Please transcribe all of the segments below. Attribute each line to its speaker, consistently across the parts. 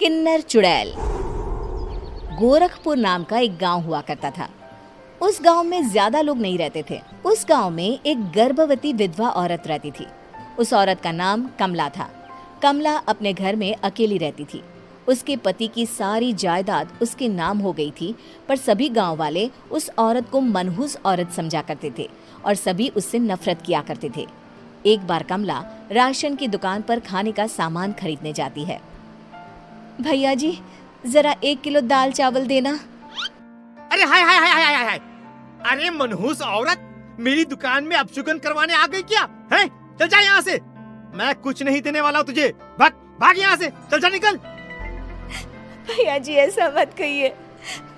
Speaker 1: किन्नर चुड़ैल। गोरखपुर नाम का एक गांव हुआ करता था। उस गांव में ज्यादा लोग नहीं रहते थे। उस गांव में एक गर्भवती विधवा औरत रहती थी। उस औरत का नाम कमला था। कमला अपने घर में अकेली रहती थी। उसके पति की सारी जायदाद उसके नाम हो गई थी, पर सभी गांव वाले उस औरत को मनहूस औरत समझा करते थे और सभी उससे नफरत किया करते थे। एक बार कमला राशन की दुकान पर खाने का सामान खरीदने जाती है। भैया जी, जरा 1 किलो दाल चावल देना।
Speaker 2: अरे हाय हाय हाय हाय हाय! अरे मनहूस औरत, मेरी दुकान में अपशुगन करवाने आ गई क्या? हैं? चल जा यहाँ से, मैं कुछ नहीं देने वाला हूँ तुझे। भाग भाग यहाँ से, चल जा निकल।
Speaker 1: भैया जी, ऐसा मत कहिए,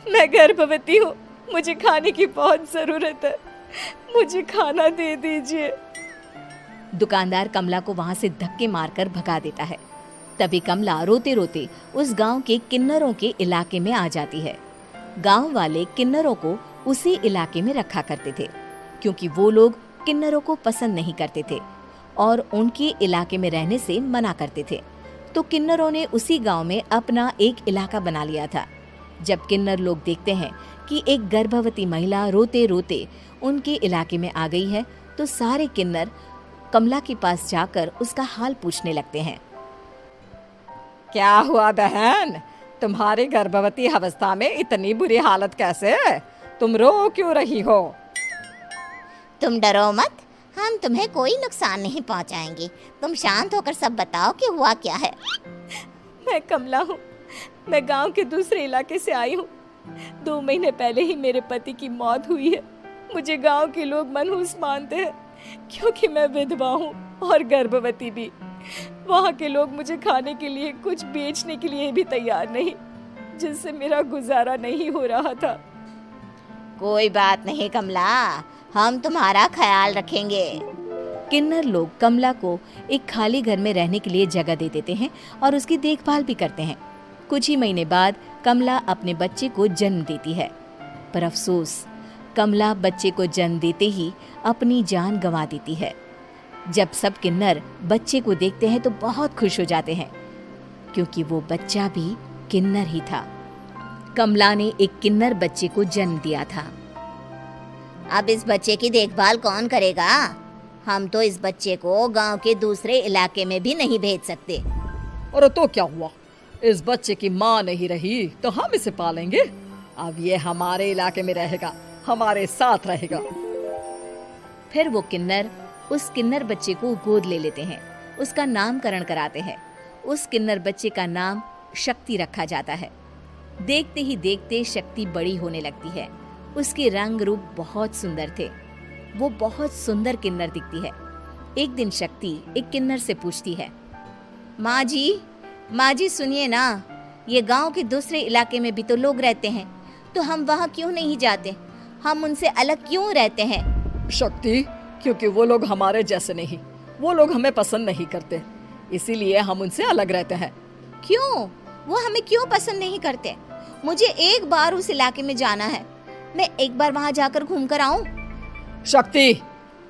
Speaker 1: मैं गर्भवती हूँ, मुझे खाने की बहुत जरूरत है, मुझे खाना दे दीजिए। दुकानदार कमला को वहां से धक्के मारकर भगा देता है। तभी कमला रोते रोते उस गांव के किन्नरों के इलाके में आ जाती है। गांव वाले किन्नरों को उसी इलाके में रखा करते थे, क्योंकि वो लोग किन्नरों को पसंद नहीं करते थे और उनके इलाके में रहने से मना करते थे। तो किन्नरों ने उसी गांव में अपना एक इलाका बना लिया था। जब किन्नर लोग देखते हैं कि एक गर्भवती महिला रोते रोते उनके इलाके में आ गई है, तो सारे किन्नर कमला के पास जाकर उसका हाल पूछने लगते हैं।
Speaker 3: क्या हुआ बहन, तुम्हारी गर्भवती अवस्था में इतनी बुरी हालत कैसे? तुम रो क्यों रही हो?
Speaker 4: तुम डरो मत, हम तुम्हें कोई नुकसान नहीं पहुंचाएंगे। तुम शांत होकर सब बताओ कि हुआ क्या है।
Speaker 1: मैं कमला हूँ, मैं गांव के दूसरे इलाके से आई हूँ। 2 महीने पहले ही मेरे पति की मौत हुई है। मुझे गांव के लोग मनहूस मानते हैं, क्योंकि मैं विधवा हूँ और गर्भवती भी। वहाँ के लोग मुझे खाने के लिए कुछ बेचने के लिए भी तैयार नहीं, जिससे मेरा गुजारा नहीं हो रहा था।
Speaker 4: कोई बात नहीं कमला, हम तुम्हारा ख्याल रखेंगे।
Speaker 1: किन्नर लोग कमला को एक खाली घर में रहने के लिए जगह दे देते हैं और उसकी देखभाल भी करते हैं। कुछ ही महीने बाद कमला अपने बच्चे को जन्म देती है, पर अफसोस, कमला बच्चे को जन्म देते ही अपनी जान गंवा देती है। जब सब किन्नर बच्चे को देखते हैं तो बहुत खुश हो जाते हैं, क्योंकि वो बच्चा भी किन्नर ही था। कमला ने एक किन्नर बच्चे को जन्म दिया था।
Speaker 4: अब इस बच्चे की देखभाल कौन करेगा? हम तो इस बच्चे को गांव के दूसरे इलाके में भी नहीं भेज सकते।
Speaker 3: और तो क्या हुआ, इस बच्चे की माँ नहीं रही तो हम इसे पालेंगे। अब ये हमारे इलाके में रहेगा, हमारे साथ रहेगा।
Speaker 1: फिर वो किन्नर उस किन्नर बच्चे को गोद ले लेते हैं, उसका नामकरण कराते हैं। उस किन्नर बच्चे का नाम शक्ति रखा जाता है। देखते ही देखते शक्ति बड़ी होने लगती है। उसके रंग रूप बहुत सुंदर थे। वो बहुत सुंदर किन्नर दिखती है। एक दिन शक्ति एक किन्नर से पूछती है, माँ जी सुनिए ना, ये गांव के दूसरे इलाके में भी तो लोग रहते हैं, तो हम वहाँ क्यों नहीं जाते? हम उनसे अलग क्यों रहते हैं?
Speaker 3: शक्ति, क्योंकि वो लोग हमारे जैसे नहीं, वो लोग हमें पसंद नहीं करते, इसीलिए हम उनसे अलग रहते हैं।
Speaker 4: क्यों? वो हमें क्यों पसंद नहीं करते? मुझे एक बार उस इलाके में जाना है, मैं एक बार वहाँ जाकर घूम कर आऊं।
Speaker 3: शक्ति,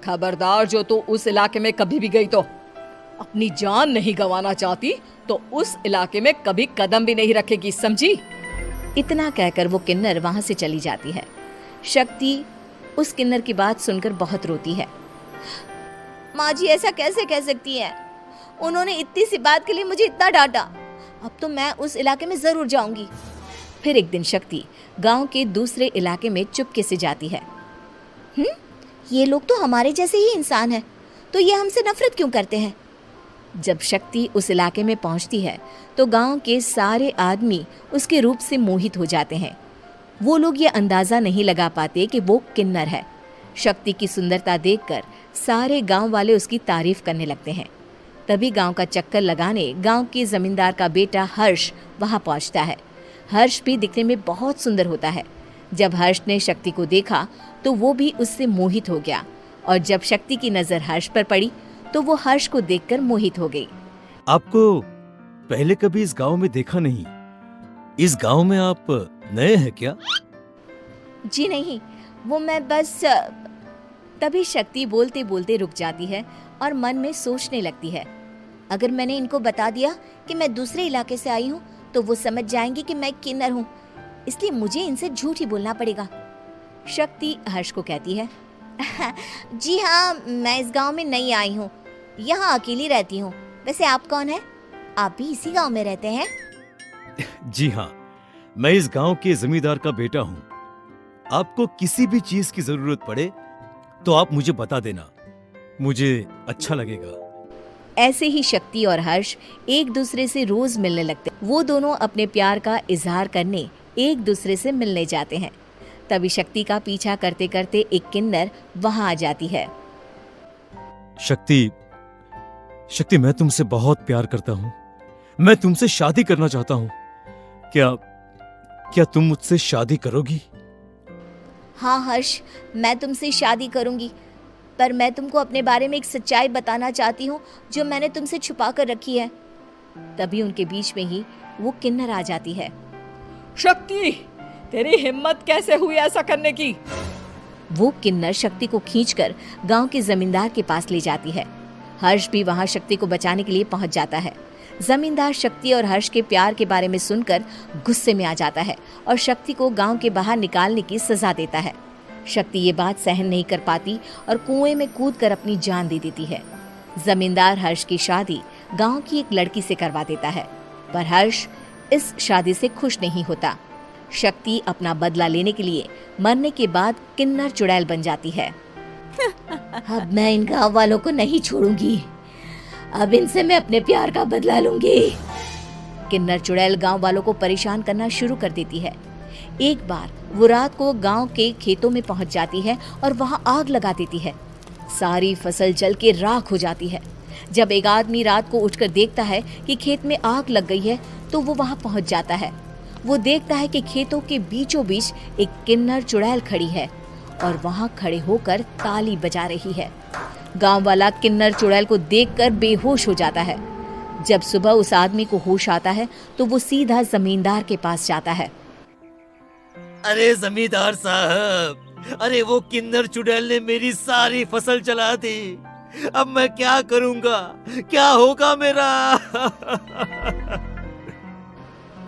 Speaker 3: खबरदार, जो तू उस इलाके में कभी भी गई तो अपनी जान नहीं गंवाना चाहती तो उस इलाके में कभी कदम भी नहीं रखेगी, समझी?
Speaker 1: इतना कहकर वो किन्नर वहाँ से चली जाती है। शक्ति उस किन्नर की बात सुनकर बहुत रोती है।
Speaker 4: माँ जी, ऐसा कैसे कह सकती हैं? उन्होंने इतनी सी बात के लिए मुझे इतना डांटा। अब तो मैं उस इलाके में जरूर जाऊंगी।
Speaker 1: फिर एक दिन शक्ति गांव के दूसरे इलाके में चुपके से जाती है।
Speaker 4: ये लोग तो हमारे जैसे ही इंसान हैं, तो ये हमसे नफरत क्यों करते हैं?
Speaker 1: जब शक्ति उस इलाके में पहुंचती है तो गांव के सारे आदमी उसके रूप से मोहित हो जाते हैं। वो लोग ये अंदाजा नहीं लगा पाते कि वो किन्नर है। शक्ति की सुंदरता देखकर सारे गांव वाले उसकी तारीफ करने लगते हैं। तभी गांव का चक्कर लगाने गांव के जमींदार का बेटा हर्ष वहां पहुंचता है। हर्ष भी दिखने में बहुत सुंदर होता है। जब हर्ष ने शक्ति को देखा तो वो भी उससे मोहित हो गया, और जब शक्ति की नजर हर्ष पर पड़ी तो वो हर्ष को देखकर मोहित हो गई।
Speaker 5: आपको पहले कभी इस गांव में देखा नहीं। इस गांव में आप नए हैं क्या?
Speaker 1: जी नहीं, वो मैं बस। तभी शक्ति बोलते बोलते रुक जाती है और मन में सोचने लगती है,
Speaker 4: अगर मैंने इनको बता दिया कि मैं दूसरे इलाके से आई हूँ तो वो समझ जाएंगे कि मैं किन्नर हूँ, इसलिए मुझे इनसे झूठ ही बोलना पड़ेगा।
Speaker 1: शक्ति हर्ष को कहती है,
Speaker 4: जी हाँ, मैं इस गांव में नई आई हूँ, यहाँ अकेली रहती हूँ। वैसे आप कौन है? आप भी इसी गांव में रहते हैं?
Speaker 5: जी हाँ, मैं इस गांव के जमींदार का बेटा हूँ। आपको किसी भी चीज की जरूरत पड़े तो आप मुझे बता देना, मुझे अच्छा लगेगा।
Speaker 1: ऐसे ही शक्ति और हर्ष एक दूसरे से रोज मिलने लगते। वो दोनों अपने प्यार का इजहार करने एक दूसरे से मिलने जाते हैं। तभी शक्ति का पीछा करते करते एक किन्नर वहां आ जाती है।
Speaker 5: शक्ति, शक्ति, मैं तुमसे बहुत प्यार करता हूँ। मैं तुमसे शादी करना चाहता हूँ। क्या तुम मुझसे शादी करोगी?
Speaker 4: हाँ हर्ष, मैं तुमसे शादी करूंगी, पर मैं तुमको अपने बारे में एक सच्चाई बताना चाहती हूँ जो मैंने तुमसे छुपा कर रखी है।
Speaker 1: तभी उनके बीच में ही वो किन्नर आ जाती है।
Speaker 3: शक्ति, तेरी हिम्मत कैसे हुई ऐसा करने की?
Speaker 1: वो किन्नर शक्ति को खींचकर गांव के जमींदार के पास ले जाती है। हर्ष भी वहां शक्ति को बचाने के लिए पहुंच जाता है। जमींदार शक्ति और हर्ष के प्यार के बारे में सुनकर गुस्से में आ जाता है और शक्ति को गांव के बाहर निकालने की सजा देता है। शक्ति ये बात सहन नहीं कर पाती और कुएं में कूदकर अपनी जान दे देती है। जमींदार हर्ष की शादी गांव की एक लड़की से करवा देता है, पर हर्ष इस शादी से खुश नहीं होता। शक्ति अपना बदला लेने के लिए मरने के बाद किन्नर चुड़ैल बन जाती है।
Speaker 4: अब मैं इन गांव वालों को नहीं छोड़ूंगी, अब इनसे मैं अपने प्यार का बदला लूंगी।
Speaker 1: किन्नर चुड़ैल गांव वालों को परेशान करना शुरू कर देती है। एक बार वो रात को गांव के खेतों में पहुंच जाती है और वहां आग लगा देती है। सारी फसल जल के राख हो जाती है। जब एक आदमी रात को उठकर देखता है कि खेत में आग लग गई है तो वो वहां पहुंच जाता है। वो देखता है कि खेतों के बीचों बीच एक किन्नर चुड़ैल खड़ी है और वहां खड़े होकर ताली बजा रही है। गांव वाला किन्नर चुड़ैल को देखकर बेहोश हो जाता है। जब सुबह उस आदमी को होश आता है तो वो सीधा जमींदार के पास जाता है।
Speaker 5: अरे जमींदार साहब, अरे वो किन्नर चुड़ैल ने मेरी सारी फसल जला दी। अब मैं क्या करूंगा? क्या होगा मेरा?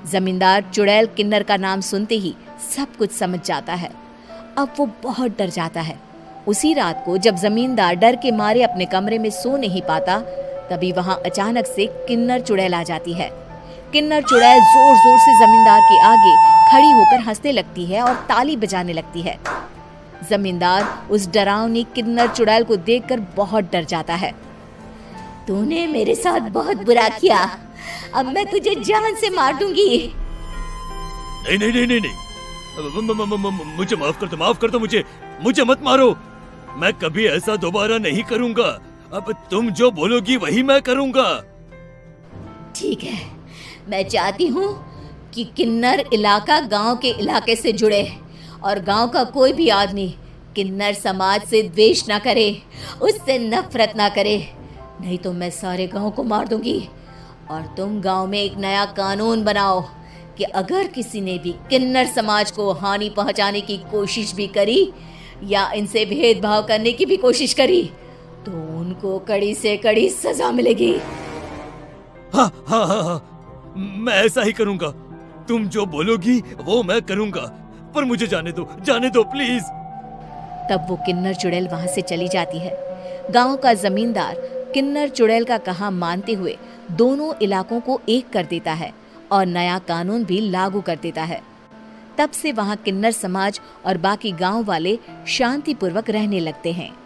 Speaker 1: जमींदार चुड़ैल किन्नर का नाम सुनते ही सब कुछ समझ जाता है। अब वो बहुत डर जाता है। उसी रात को जब जमींदार डर के मारे अपने कमरे में सो नहीं पाता, तभी वहां अचानक से किन्नर चुड़ैल आ जाती है। किन्नर चुड़ैल जोर जोर से जमींदार के आगे खड़ी होकर हंसने लगती है और ताली बजाने लगती है। जमींदार उस डरावनी किन्नर चुड़ैल को देखकर बहुत डर जाता है।
Speaker 4: तूने मेरे साथ बहुत बुरा किया, अब मैं तुझे जान से मार दूंगी।
Speaker 5: नहीं नहीं नहीं नहीं नहीं, मुझे माफ कर दो, मुझे मत मारो। मैं कभी ऐसा दोबारा नहीं करूंगा। अब तुम जो बोलोगी वही मैं करूंगा।
Speaker 4: ठीक है, मैं चाहती हूँ कि किन्नर इलाका गांव के इलाके से जुड़े और गांव का कोई भी आदमी किन्नर समाज से द्वेष ना करे, उससे नफरत ना करे, नहीं तो मैं सारे गांव को मार दूंगी। और तुम गांव में एक नया कानून बनाओ कि अगर किसी ने भी किन्नर समाज को हानि पहुंचाने की कोशिश भी करी या इनसे भेदभाव करने की भी कोशिश करी तो उनको कड़ी से कड़ी सजा मिलेगी।
Speaker 5: हाँ हाँ हाँ हाँ, मैं ऐसा ही करूंगा। तुम जो बोलोगी वो मैं करूंगा, पर मुझे जाने दो प्लीज।
Speaker 1: तब वो किन्नर चुड़ैल वहां से चली जाती है। गांव का जमींदार किन्नर चुड़ैल का कहा मानते हुए दोनों इलाकों को एक कर देता है और नया कानून भी लागू कर देता है। तब से वहां किन्नर समाज और बाकी गांव वाले शांतिपूर्वक रहने लगते हैं।